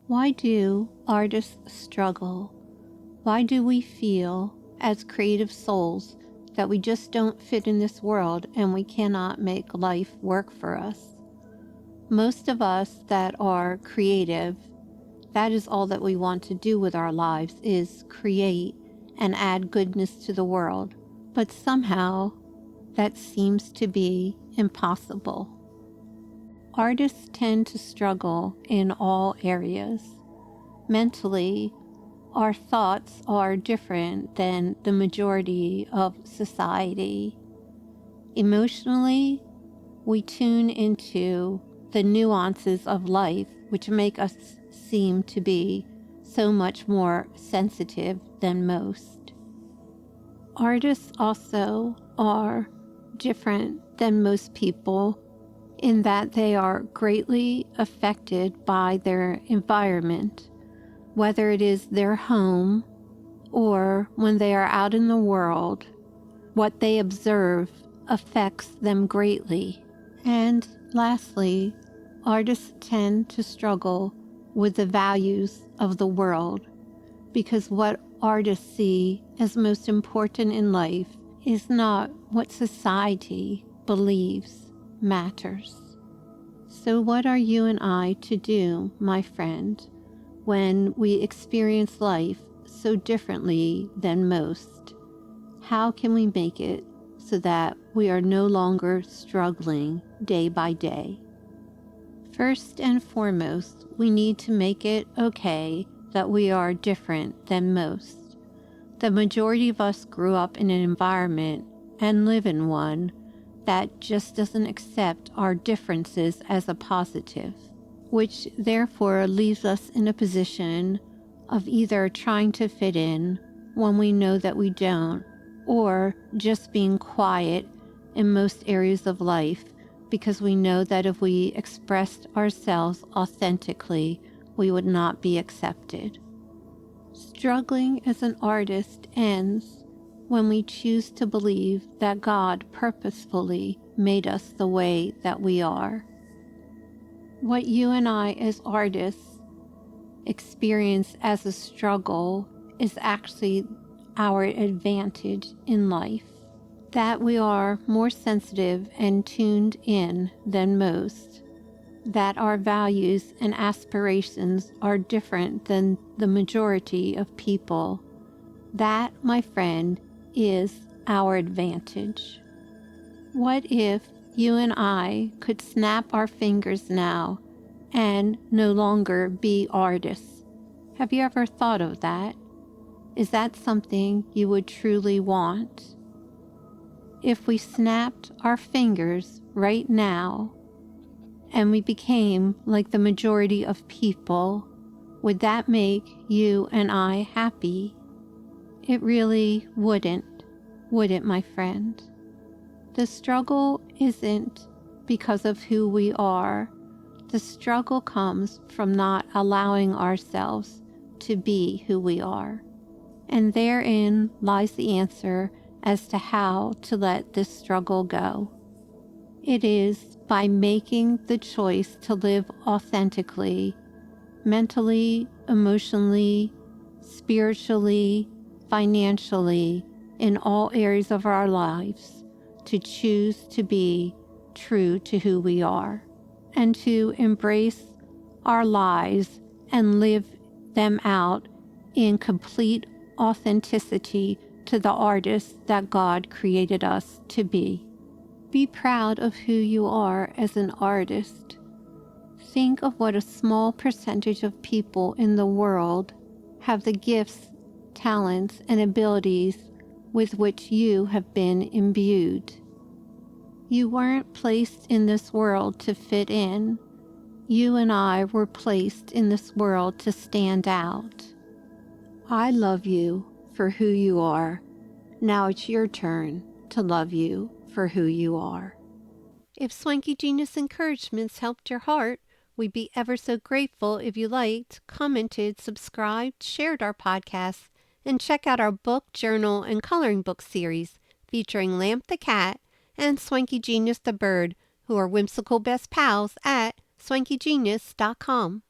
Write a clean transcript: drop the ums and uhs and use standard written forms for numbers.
Why do artists struggle? Why do we feel, as creative souls, that we just don't fit in this world and we cannot make life work for us? Most of us that are creative, that is all that we want to do with our lives, is create and add goodness to the world. But somehow, that seems to be impossible. Artists tend to struggle in all areas. Mentally, our thoughts are different than the majority of society. Emotionally, we tune into the nuances of life, which make us seem to be so much more sensitive than most. Artists also are different than most people in that they are greatly affected by their environment, whether it is their home or when they are out in the world. What they observe affects them greatly. And lastly, artists tend to struggle with the values of the world, because what artists see as most important in life is not what society believes matters. So what are you and I to do, my friend, when we experience life so differently than most? How can we make it so that we are no longer struggling day by day? First and foremost, we need to make it okay that we are different than most. The majority of us grew up in an environment and live in one that just doesn't accept our differences as a positive, which therefore leaves us in a position of either trying to fit in when we know that we don't, or just being quiet in most areas of life because we know that if we expressed ourselves authentically, we would not be accepted. Struggling as an artist ends when we choose to believe that God purposefully made us the way that we are. What you and I as artists experience as a struggle is actually our advantage in life. That we are more sensitive and tuned in than most. That our values and aspirations are different than the majority of people. That, my friend, is our advantage. What if you and I could snap our fingers now and no longer be artists? Have you ever thought of that? Is that something you would truly want? If we snapped our fingers right now and we became like the majority of people, would that make you and I happy? It really wouldn't, would it, my friend? The struggle isn't because of who we are. The struggle comes from not allowing ourselves to be who we are. And therein lies the answer as to how to let this struggle go. It is by making the choice to live authentically, mentally, emotionally, spiritually, financially, in all areas of our lives, to choose to be true to who we are, and to embrace our lives and live them out in complete authenticity to the artists that God created us to be. Be proud of who you are as an artist. Think of what a small percentage of people in the world have the gifts, talents, and abilities with which you have been imbued. You weren't placed in this world to fit in. You and I were placed in this world to stand out. I love you for who you are. Now it's your turn to love you for who you are. If Swanky Genius encouragements helped your heart, we'd be ever so grateful if you liked, commented, subscribed, shared our podcast, and check out our book, journal, and coloring book series featuring Lamp the cat and Swanky Genius the bird, who are whimsical best pals at swankygenius.com.